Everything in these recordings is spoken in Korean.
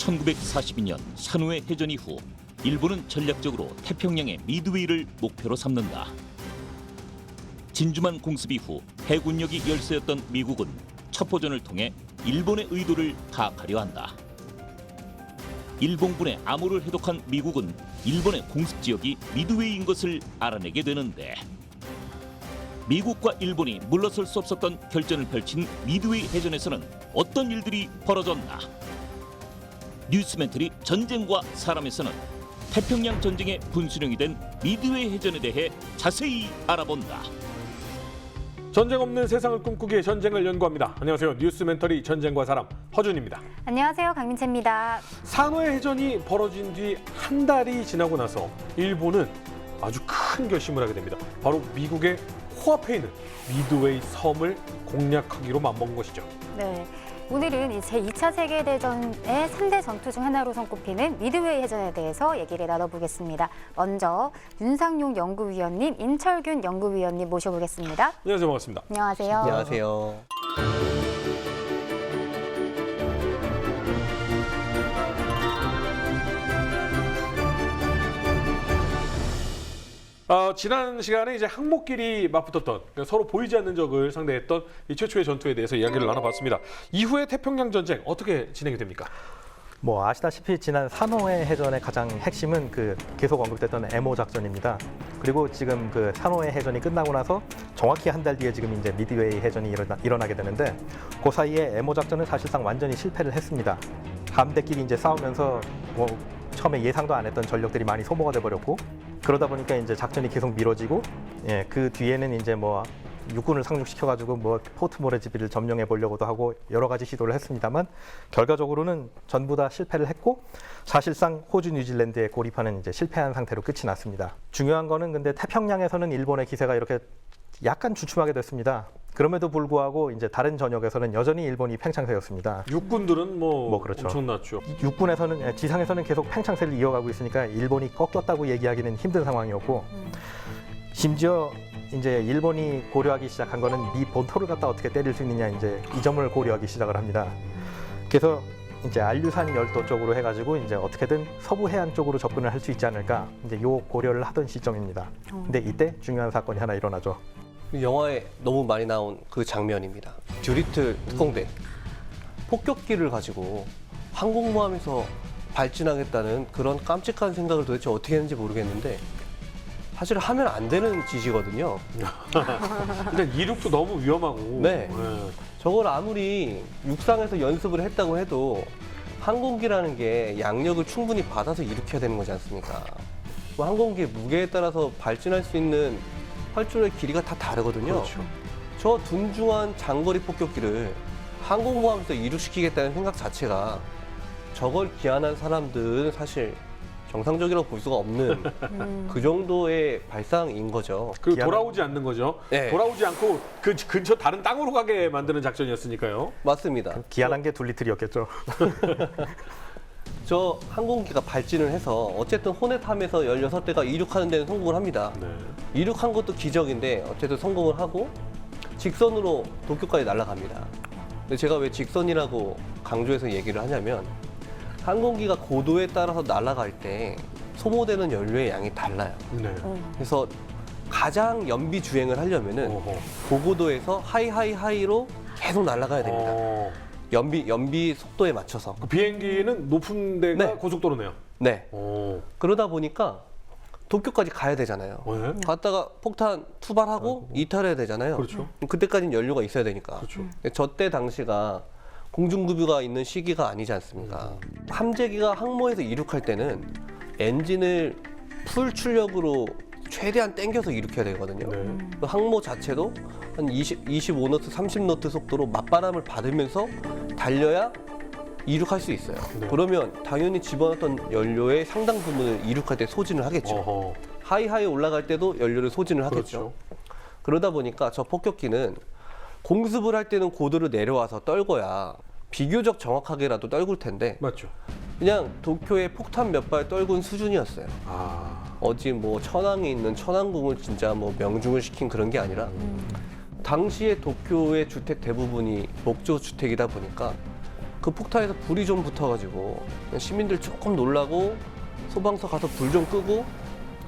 1942년 산호의 해전 이후 일본은 전략적으로 태평양의 미드웨이를 목표로 삼는다. 진주만 공습 이후 해군력이 열세였던 미국은 첩보전을 통해 일본의 의도를 파악하려 한다. 일본군의 암호를 해독한 미국은 일본의 공습 지역이 미드웨이인 것을 알아내게 되는데, 미국과 일본이 물러설 수 없었던 결전을 펼친 미드웨이 해전에서는 어떤 일들이 벌어졌나? 뉴스멘터리 전쟁과 사람에서는 태평양 전쟁의 분수령이 된 미드웨이 해전에 대해 자세히 알아본다. 전쟁 없는 세상을 꿈꾸기에 전쟁을 연구합니다. 안녕하세요. 뉴스멘터리 전쟁과 사람 허준입니다. 안녕하세요. 강민채입니다. 산호의 해전이 벌어진 뒤 한 달이 지나고 나서 일본은 아주 큰 결심을 하게 됩니다. 바로 미국의 코앞에 있는 미드웨이 섬을 공략하기로 맘먹은 것이죠. 네. 오늘은 제2차 세계대전의 3대 전투 중 하나로 손꼽히는 미드웨이 해전에 대해서 얘기를 나눠보겠습니다. 먼저 윤상용 연구위원님, 임철균 연구위원님 모셔보겠습니다. 안녕하세요. 반갑습니다. 안녕하세요. 안녕하세요. 지난 시간에 이제 항목끼리 맞붙었던, 그러니까 서로 보이지 않는 적을 상대했던 이 최초의 전투에 대해서 이야기를 나눠봤습니다. 이후에 태평양 전쟁 어떻게 진행이 됩니까? 뭐 아시다시피 지난 산호해 해전의 가장 핵심은 계속 언급됐던 MO 작전입니다. 그리고 지금 산호해 해전이 끝나고 나서 정확히 한 달 뒤에 지금 이제 미드웨이 해전이 일어나게 되는데, 그 사이에 MO 작전은 사실상 완전히 실패를 했습니다. 함대끼리 이제 싸우면서 처음에 예상도 안 했던 전력들이 많이 소모가 돼 버렸고, 그러다 보니까 이제 작전이 계속 미뤄지고, 그 뒤에는 이제 육군을 상륙시켜가지고 포트 모레즈비를 점령해 보려고도 하고 여러 가지 시도를 했습니다만, 결과적으로는 전부 다 실패를 했고, 사실상 호주, 뉴질랜드에 고립하는 이제 실패한 상태로 끝이 났습니다. 중요한 거는 근데 태평양에서는 일본의 기세가 이렇게 약간 주춤하게 됐습니다. 그럼에도 불구하고 이제 다른 전역에서는 여전히 일본이 팽창세였습니다. 육군들은 그렇죠. 엄청났죠. 육군에서는, 지상에서는 계속 팽창세를 이어가고 있으니까 일본이 꺾였다고 얘기하기는 힘든 상황이었고, 심지어 이제 일본이 고려하기 시작한 거는 미 본토를 갖다 어떻게 때릴 수 있느냐, 이제 이 점을 고려하기 시작을 합니다. 그래서 이제 안류산 열도 쪽으로 해가지고 이제 어떻게든 서부 해안 쪽으로 접근을 할 수 있지 않을까, 이제 요 고려를 하던 시점입니다. 근데 이때 중요한 사건이 하나 일어나죠. 영화에 너무 많이 나온 그 장면입니다. 듀리틀 특공대 폭격기를 가지고 항공모함에서 발진하겠다는 그런 깜찍한 생각을 도대체 어떻게 했는지 모르겠는데, 사실 하면 안 되는 짓이거든요. 일단 이륙도 너무 위험하고. 네. 저걸 아무리 육상에서 연습을 했다고 해도 항공기라는 게 양력을 충분히 받아서 이륙해야 되는 거지 않습니까? 항공기의 무게에 따라서 발진할 수 있는 활주로의 길이가 다 다르거든요. 그렇죠. 저 둔중한 장거리 폭격기를 항공모함에서 이륙시키겠다는 생각 자체가, 저걸 기한한 사람들은 사실 정상적이라고 볼 수가 없는 그 정도의 발상인 거죠. 돌아오지 않는 거죠. 네. 돌아오지 않고 그 근처 다른 땅으로 가게 만드는 작전이었으니까요. 맞습니다. 기한한 게 둘리틀이었겠죠. 저 항공기가 발진을 해서 어쨌든 호넷함에서 16대가 이륙하는 데는 성공을 합니다. 네. 이륙한 것도 기적인데 어쨌든 성공을 하고 직선으로 도쿄까지 날아갑니다. 근데 제가 왜 직선이라고 강조해서 얘기를 하냐면, 항공기가 고도에 따라서 날아갈 때 소모되는 연료의 양이 달라요. 네. 그래서 가장 연비 주행을 하려면은 어허. 고고도에서 하이로 계속 날아가야 됩니다. 연비 속도에 맞춰서. 그 비행기는 높은 데가 네. 고속도로네요. 네. 오. 그러다 보니까 도쿄까지 가야 되잖아요. 네. 갔다가 폭탄 투발하고 이탈해야 되잖아요. 그렇죠. 그때까지는 연료가 있어야 되니까. 그렇죠. 저때 당시가 공중급유가 있는 시기가 아니지 않습니까? 함재기가 항모에서 이륙할 때는 엔진을 풀 출력으로 최대한 당겨서 이륙해야 되거든요. 네. 그 항모 자체도 한 25노트, 30노트 속도로 맞바람을 받으면서 달려야 이륙할 수 있어요. 네. 그러면 당연히 집어넣었던 연료의 상당 부분을 이륙할 때 소진을 하겠죠. 어허. 하이 올라갈 때도 연료를 소진을 하겠죠. 그렇죠. 그러다 보니까 저 폭격기는 공습을 할 때는 고도를 내려와서 떨궈야 비교적 정확하게라도 떨굴 텐데, 맞죠. 그냥 도쿄에 폭탄 몇 발 떨군 수준이었어요. 어디 천황에 있는 천왕궁을 진짜 명중을 시킨 그런 게 아니라, 당시에 도쿄의 주택 대부분이 목조 주택이다 보니까 그 폭탄에서 불이 좀 붙어가지고 시민들 조금 놀라고 소방서 가서 불 좀 끄고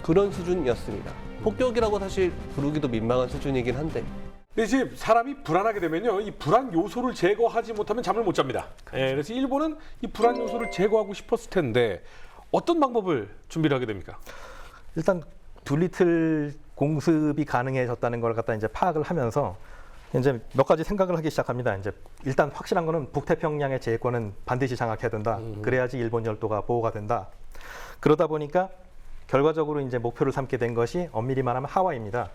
그런 수준이었습니다. 폭격이라고 사실 부르기도 민망한 수준이긴 한데 근데 이제 사람이 불안하게 되면요, 이 불안 요소를 제거하지 못하면 잠을 못 잡니다. 예, 그래서 일본은 이 불안 요소를 제거하고 싶었을 텐데 어떤 방법을 준비를 하게 됩니까? 일단 둘리틀 공습이 가능해졌다는 걸 갖다 이제 파악을 하면서 이제 몇 가지 생각을 하기 시작합니다. 이제 일단 확실한 거는 북태평양의 제해권은 반드시 장악해야 된다. 그래야지 일본 열도가 보호가 된다. 그러다 보니까 결과적으로 이제 목표를 삼게 된 것이 엄밀히 말하면 하와이입니다.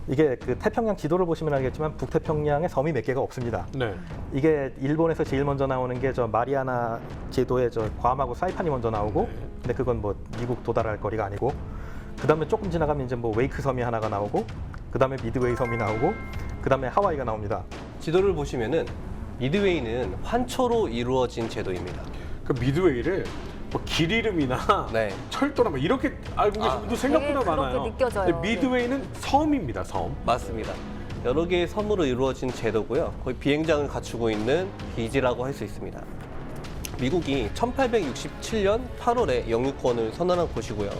이게 그 태평양 지도를 보시면 알겠지만 북태평양에 섬이 몇 개가 없습니다. 네. 이게 일본에서 제일 먼저 나오는 게 저 마리아나 제도의 저 괌하고 사이판이 먼저 나오고, 근데 그건 뭐 미국 도달할 거리가 아니고, 그 다음에 조금 지나가면 이제 뭐 웨이크 섬이 하나가 나오고, 그 다음에 미드웨이 섬이 나오고, 그 다음에 하와이가 나옵니다. 지도를 보시면은 미드웨이는 환초로 이루어진 제도입니다. 그 미드웨이를 뭐 길 이름이나 네. 철도나 뭐 이렇게 알고 계신 분도 생각보다 되게 많아요. 그렇게 느껴져요. 근데 미드웨이는 섬입니다, 섬. 맞습니다. 여러 개의 섬으로 이루어진 제도고요. 거의 비행장을 갖추고 있는 기지라고 할 수 있습니다. 미국이 1867년 8월에 영유권을 선언한 곳이고요.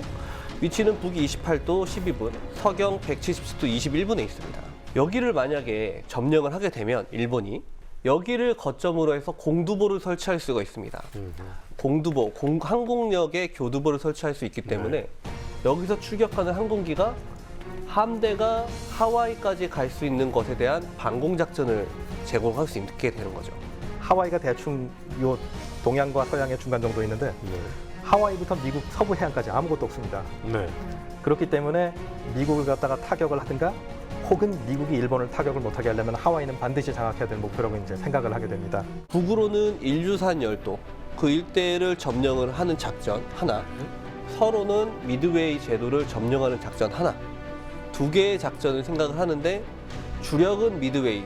위치는 북위 28도 12분, 서경 170도 21분에 있습니다. 여기를 만약에 점령을 하게 되면 일본이 여기를 거점으로 해서 공두보를 설치할 수가 있습니다. 공두보, 항공력에 교두보를 설치할 수 있기 때문에 여기서 출격하는 항공기가 함대가 하와이까지 갈 수 있는 것에 대한 방공 작전을 제공할 수 있게 되는 거죠. 하와이가 대충 요 동양과 서양의 중간 정도 있는데 하와이부터 미국 서부 해안까지 아무것도 없습니다. 네. 그렇기 때문에 미국을 갖다가 타격을 하든가 혹은 미국이 일본을 타격을 못하게 하려면 하와이는 반드시 장악해야 될 목표라고 이제 생각을 하게 됩니다. 북으로는 일주산 열도, 그 일대를 점령을 하는 작전 하나, 서로는 미드웨이 제도를 점령하는 작전 하나, 두 개의 작전을 생각을 하는데 주력은 미드웨이,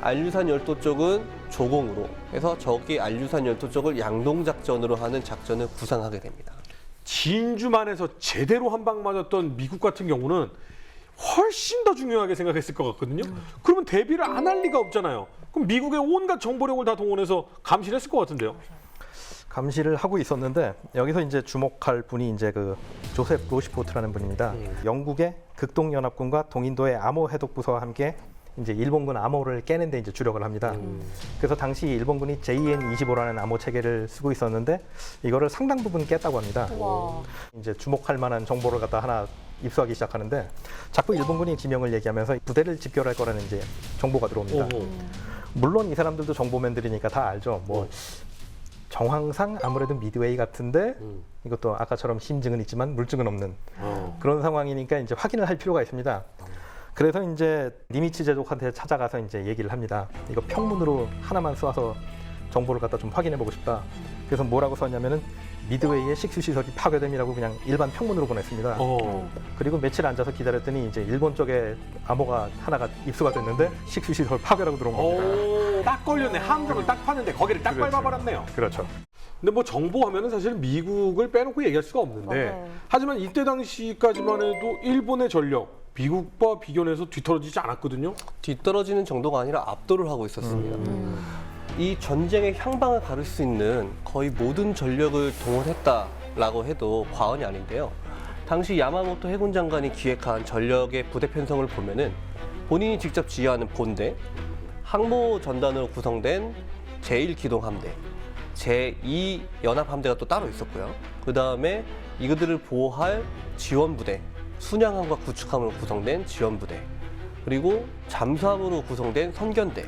알류산 열도 쪽은 조공으로 해서 저기 알류산 열도 쪽을 양동작전으로 하는 작전을 구상하게 됩니다. 진주만에서 제대로 한 방 맞았던 미국 같은 경우는 훨씬 더 중요하게 생각했을 것 같거든요. 그러면 대비를 안 할 리가 없잖아요. 그럼 미국의 온갖 정보력을 다 동원해서 감시를 했을 것 같은데요. 감시를 하고 있었는데 여기서 이제 주목할 분이 이제 그 조셉 로시포트라는 분입니다. 영국의 극동연합군과 동인도의 암호 해독부서와 함께 이제 일본군 암호를 깨는데 이제 주력을 합니다. 그래서 당시 일본군이 JN-25라는 암호 체계를 쓰고 있었는데 이거를 상당 부분 깼다고 합니다. 와. 이제 주목할 만한 정보를 갖다 하나 입수하기 시작하는데 자꾸 일본군이 지명을 얘기하면서 부대를 집결할 거라는 이제 정보가 들어옵니다. 오호. 물론 이 사람들도 정보맨들이니까 다 알죠. 뭐 정황상 아무래도 미드웨이 같은데 이것도 아까처럼 심증은 있지만 물증은 없는 그런 상황이니까 이제 확인을 할 필요가 있습니다. 그래서 이제 니미츠 제독한테 찾아가서 이제 얘기를 합니다. 이거 평문으로 하나만 쏴서 정보를 갖다 좀 확인해 보고 싶다. 그래서 뭐라고 썼냐면은 미드웨이의 식수시설이 파괴됨이라고 그냥 일반 평문으로 보냈습니다. 그리고 며칠 앉아서 기다렸더니 이제 일본 쪽에 암호가 하나가 입수가 됐는데 식수시설 파괴라고 들어온 겁니다. 오, 딱 걸렸네. 함정을 딱 팠는데 거기를 딱 그렇죠. 밟아버렸네요. 그렇죠. 근데 뭐 정보하면은 사실 미국을 빼놓고 얘기할 수가 없는데 맞아요. 하지만 이때 당시까지만 해도 일본의 전력 미국과 비교해서 뒤떨어지지 않았거든요. 뒤떨어지는 정도가 아니라 압도를 하고 있었습니다. 이 전쟁의 향방을 가를 수 있는 거의 모든 전력을 동원했다라고 해도 과언이 아닌데요. 당시 야마모토 해군 장관이 기획한 전력의 부대 편성을 보면은 본인이 직접 지휘하는 본대, 항모 전단으로 구성된 제1기동함대, 제2 연합함대가 또 따로 있었고요. 그 다음에 이들을 보호할 지원부대, 순양함과 구축함으로 구성된 지원부대, 그리고 잠수함으로 구성된 선견대,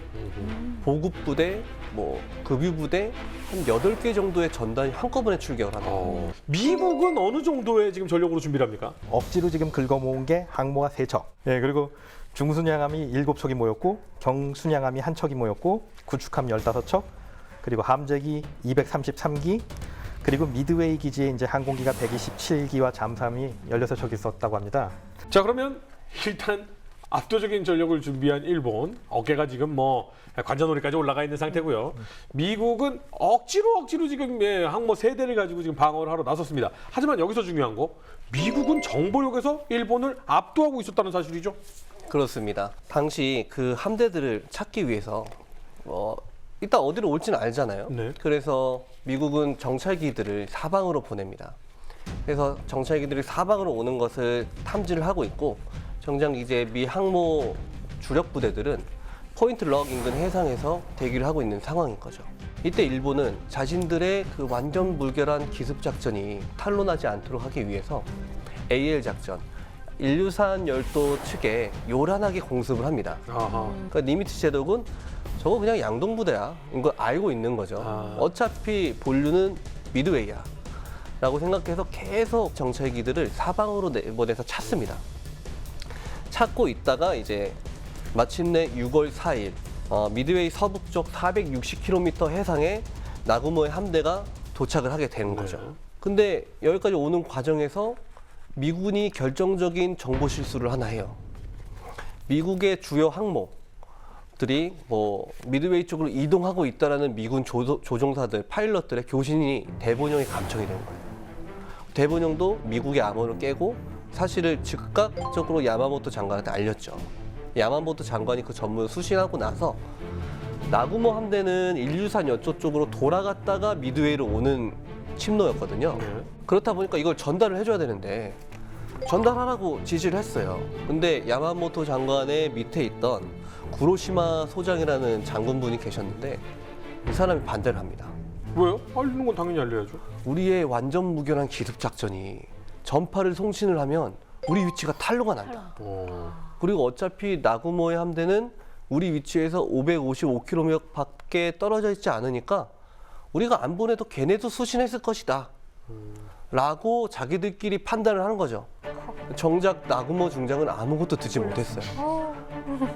보급부대, 뭐 급유부대 한 8개 정도의 전단이 한꺼번에 출격을 합니다. 미국은 어느 정도의 지금 전력으로 준비를 합니까? 억지로 지금 긁어모은 게 항모가 3척. 예, 그리고 중순양함이 7척이 모였고 경순양함이 1척이 모였고 구축함 15척, 그리고 함재기 233기, 그리고 미드웨이 기지에 이제 항공기가 127기와 잠수함이 16척 있었다고 합니다. 자, 그러면 일단 압도적인 전력을 준비한 일본, 어깨가 지금 뭐 관자놀이까지 올라가 있는 상태고요. 미국은 억지로 지금 항모 3대를 가지고 지금 방어를 하러 나섰습니다. 하지만 여기서 중요한 거, 미국은 정보력에서 일본을 압도하고 있었다는 사실이죠. 그렇습니다. 당시 그 함대들을 찾기 위해서 이따 어디로 올지는 알잖아요. 네. 그래서 미국은 정찰기들을 사방으로 보냅니다. 그래서 정찰기들이 사방으로 오는 것을 탐지를 하고 있고, 정작 이제 미 항모 주력 부대들은 포인트 럭 인근 해상에서 대기를 하고 있는 상황인 거죠. 이때 일본은 자신들의 그 완전 물결한 기습 작전이 탄로나지 않도록 하기 위해서 AL 작전, 인류산 열도 측에 요란하게 공습을 합니다. 아하. 그러니까 니미츠 제독은 저거 그냥 양동부대야. 이거 알고 있는 거죠. 아. 어차피 본류는 미드웨이야. 라고 생각해서 계속 정찰기들을 사방으로 내보내서 찾습니다. 찾고 있다가 이제 마침내 6월 4일 미드웨이 서북쪽 460km 해상에 나구모의 함대가 도착을 하게 되는 거죠. 네. 근데 여기까지 오는 과정에서 미군이 결정적인 정보 실수를 하나 해요. 미국의 주요 항모들이 뭐 미드웨이 쪽으로 이동하고 있다라는 미군 조종사들, 파일럿들의 교신이 대본영에 감청이 된 거예요. 대본영도 미국의 암호를 깨고 사실을 즉각적으로 야마모토 장관한테 알렸죠. 야마모토 장관이 그 전문을 수신하고 나서 나구모 함대는 인류산 여쪽 쪽으로 돌아갔다가 미드웨이로 오는 침노였거든요. 네. 그렇다 보니까 이걸 전달을 해줘야 되는데 전달하라고 지시를 했어요. 근데 야마모토 장관의 밑에 있던 구로시마 소장이라는 장군분이 계셨는데 이 사람이 반대를 합니다. 왜요? 알리는 건 당연히 알려야죠. 우리의 완전 무결한 기습 작전이 전파를 송신을 하면 우리 위치가 탄로가 난다. 그리고 어차피 나구모의 함대는 우리 위치에서 555km 밖에 떨어져 있지 않으니까 우리가 안 보내도 걔네도 수신했을 것이다. 라고 자기들끼리 판단을 하는 거죠. 정작 나구모 중장은 아무것도 듣지 못했어요.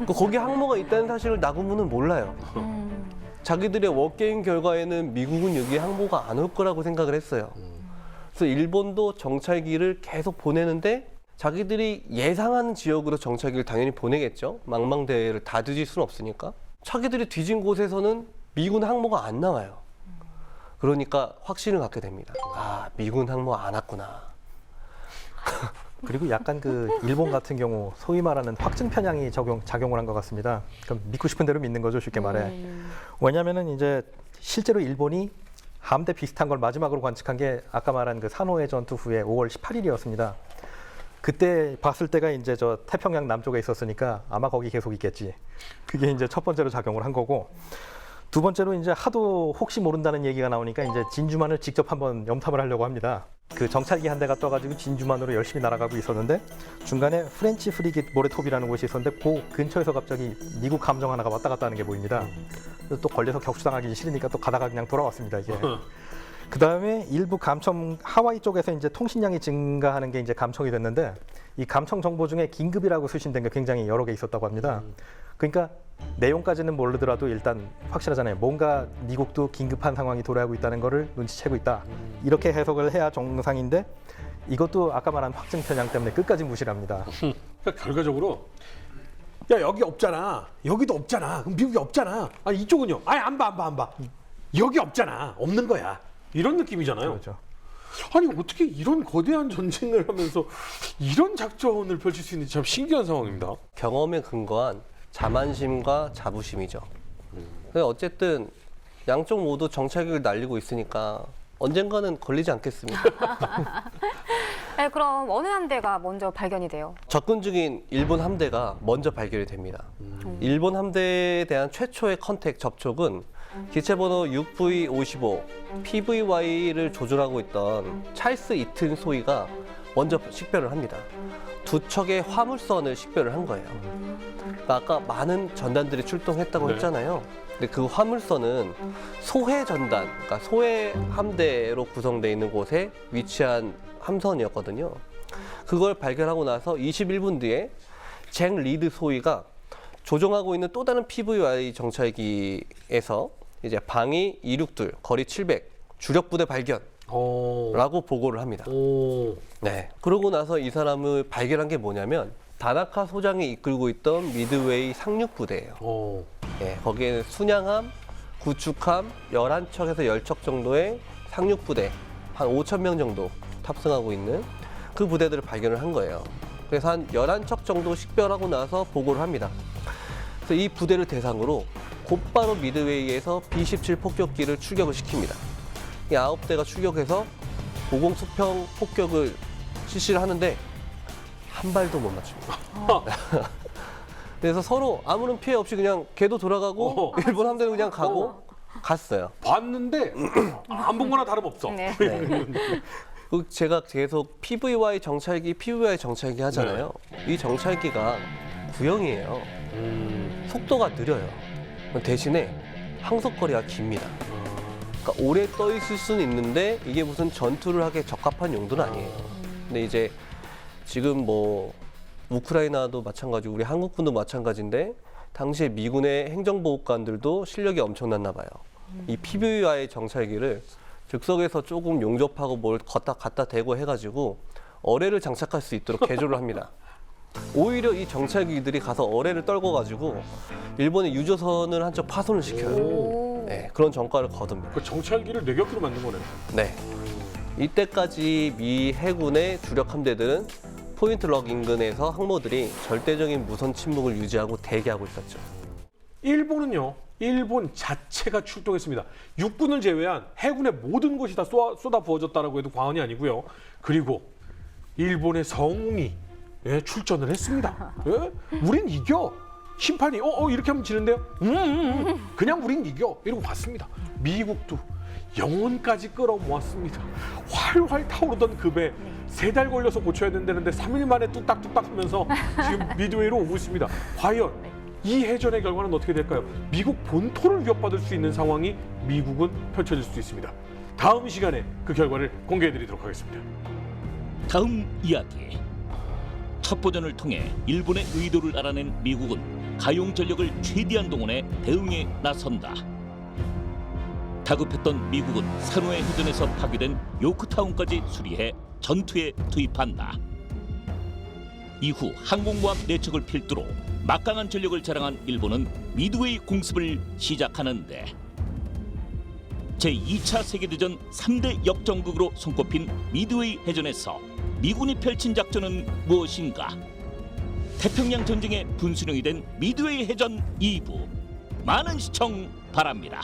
거기 항모가 있다는 사실을 나구모는 몰라요. 자기들의 워게임 결과에는 미국은 여기에 항모가 안 올 거라고 생각을 했어요. 그래서 일본도 정찰기를 계속 보내는데 자기들이 예상하는 지역으로 정찰기를 당연히 보내겠죠. 망망대해를 다 뒤질 수는 없으니까. 자기들이 뒤진 곳에서는 미군 항모가 안 나와요. 그러니까 확신을 갖게 됩니다. 아, 미군 항모 안 왔구나. 그리고 약간 그 일본 같은 경우 소위 말하는 확증 편향이 작용을 한 것 같습니다. 그럼 믿고 싶은 대로 믿는 거죠, 쉽게 말해. 왜냐하면은 이제 실제로 일본이 함대 비슷한 걸 마지막으로 관측한 게 아까 말한 그 산호해 전투 후에 5월 18일이었습니다. 그때 봤을 때가 이제 저 태평양 남쪽에 있었으니까 아마 거기 계속 있겠지. 그게 이제 첫 번째로 작용을 한 거고. 두 번째로 이제 하도 혹시 모른다는 얘기가 나오니까 이제 진주만을 직접 한번 염탐을 하려고 합니다. 그 정찰기 한 대가 떠가지고 진주만으로 열심히 날아가고 있었는데 중간에 프렌치 프리깃 모레톱이라는 곳이 있었는데 그 근처에서 갑자기 미국 함정 하나가 왔다 갔다 하는 게 보입니다. 그래서 또 걸려서 격추당하기 싫으니까 또 가다가 그냥 돌아왔습니다. 이게. 그 다음에 일부 감청 하와이 쪽에서 이제 통신량이 증가하는 게 이제 감청이 됐는데 이 감청 정보 중에 긴급이라고 수신된 게 굉장히 여러 개 있었다고 합니다. 그러니까 내용까지는 모르더라도 일단 확실하잖아요. 뭔가 미국도 긴급한 상황이 도래하고 있다는 거를 눈치채고 있다. 이렇게 해석을 해야 정상인데 이것도 아까 말한 확증 편향 때문에 끝까지 무시를 합니다. 그러니까 결과적으로 야 여기 없잖아. 여기도 없잖아. 그럼 미국이 없잖아. 아 이쪽은요. 아니 안 봐. 여기 없잖아. 없는 거야. 이런 느낌이잖아요. 그렇죠. 아니 어떻게 이런 거대한 전쟁을 하면서 이런 작전을 펼칠 수 있는지 참 신기한 상황입니다. 경험에 근거한 자만심과 자부심이죠. 근데 어쨌든 양쪽 모두 정찰기를 날리고 있으니까 언젠가는 걸리지 않겠습니까? 네, 그럼 어느 함대가 먼저 발견이 돼요? 접근 중인 일본 함대가 먼저 발견이 됩니다. 일본 함대에 대한 최초의 컨택 접촉은 기체번호 6V55 PVY를 조종하고 있던 찰스 이튼 소위가 먼저 식별을 합니다. 두 척의 화물선을 식별을 한 거예요. 그러니까 아까 많은 전단들이 출동했다고 네. 했잖아요. 근데 그 화물선은 소해 전단, 그러니까 소해 함대로 구성되어 있는 곳에 위치한 함선이었거든요. 그걸 발견하고 나서 21분 뒤에 잭 리드 소위가 조종하고 있는 또 다른 PVY 정찰기에서 이제 방위 262 거리 700 주력 부대 발견라고 보고를 합니다. 네. 그러고 나서 이 사람을 발견한 게 뭐냐면 다나카 소장이 이끌고 있던 미드웨이 상륙 부대예요. 네, 거기에는 순양함, 구축함 11척에서 10척 정도의 상륙 부대 한 5,000명 정도 탑승하고 있는 그 부대들을 발견을 한 거예요. 그래서 한 11척 정도 식별하고 나서 보고를 합니다. 그래서 이 부대를 대상으로 곧바로 미드웨이에서 B-17 폭격기를 출격을 시킵니다. 이 9대가 출격해서 고공 수평 폭격을 실시를 하는데 한 발도 못 맞춥니다. 그래서 서로 아무런 피해 없이 그냥 걔도 돌아가고 일본 함대는 그냥 가고 갔어요. 봤는데 안 본 거나 다름없어. 네. 그 제가 계속 PVY 정찰기 하잖아요. 이 정찰기가 구형이에요. 속도가 느려요. 대신에 항속거리가 깁니다. 그러니까 오래 떠 있을 수는 있는데 이게 무슨 전투를 하기에 적합한 용도는 아니에요. 근데 이제 지금 뭐 우크라이나도 마찬가지고 우리 한국군도 마찬가지인데 당시에 미군의 행정보호관들도 실력이 엄청났나 봐요. 이 PVY 정찰기를 즉석에서 조금 용접하고 뭘 갖다 대고 해가지고 어뢰를 장착할 수 있도록 개조를 합니다. 오히려 이 정찰기들이 가서 어뢰를 떨궈가지고 일본의 유조선을 한쪽 파손을 시켜요. 오. 네, 그런 전과를 거둡니다. 그 정찰기를 뇌격기로 만든 거네. 네. 이때까지 미 해군의 주력 함대들은 포인트 럭 인근에서 항모들이 절대적인 무선 침묵을 유지하고 대기하고 있었죠. 일본은요. 일본 자체가 출동했습니다. 육군을 제외한 해군의 모든 곳이 다 쏟아 부어졌다라고 해도 과언이 아니고요. 그리고 일본의 성웅이 출전을 했습니다. 우린 이겨. 심판이 이렇게 하면 지는데요. 그냥 우린 이겨. 이러고 갔습니다. 미국도 영혼까지 끌어모았습니다. 활활 타오르던 그 배 3달 걸려서 고쳐야 된다는데 3일 만에 뚝딱뚝딱 하면서 지금 미드웨이로 오고 있습니다. 과연 이 해전의 결과는 어떻게 될까요? 미국 본토를 위협받을 수 있는 상황이 미국은 펼쳐질 수도 있습니다. 다음 시간에 그 결과를 공개해드리도록 하겠습니다. 다음 이야기. 첩보전을 통해 일본의 의도를 알아낸 미국은 가용 전력을 최대한 동원해 대응에 나선다. 다급했던 미국은 산호해 해전에서 파괴된 요크타운까지 수리해 전투에 투입한다. 이후 항공모함 4척을 필두로 막강한 전력을 자랑한 일본은 미드웨이 공습을 시작하는데 제2차 세계대전 3대 역전극으로 손꼽힌 미드웨이 해전에서 미군이 펼친 작전은 무엇인가? 태평양 전쟁의 분수령이 된 미드웨이 해전 2부 많은 시청 바랍니다.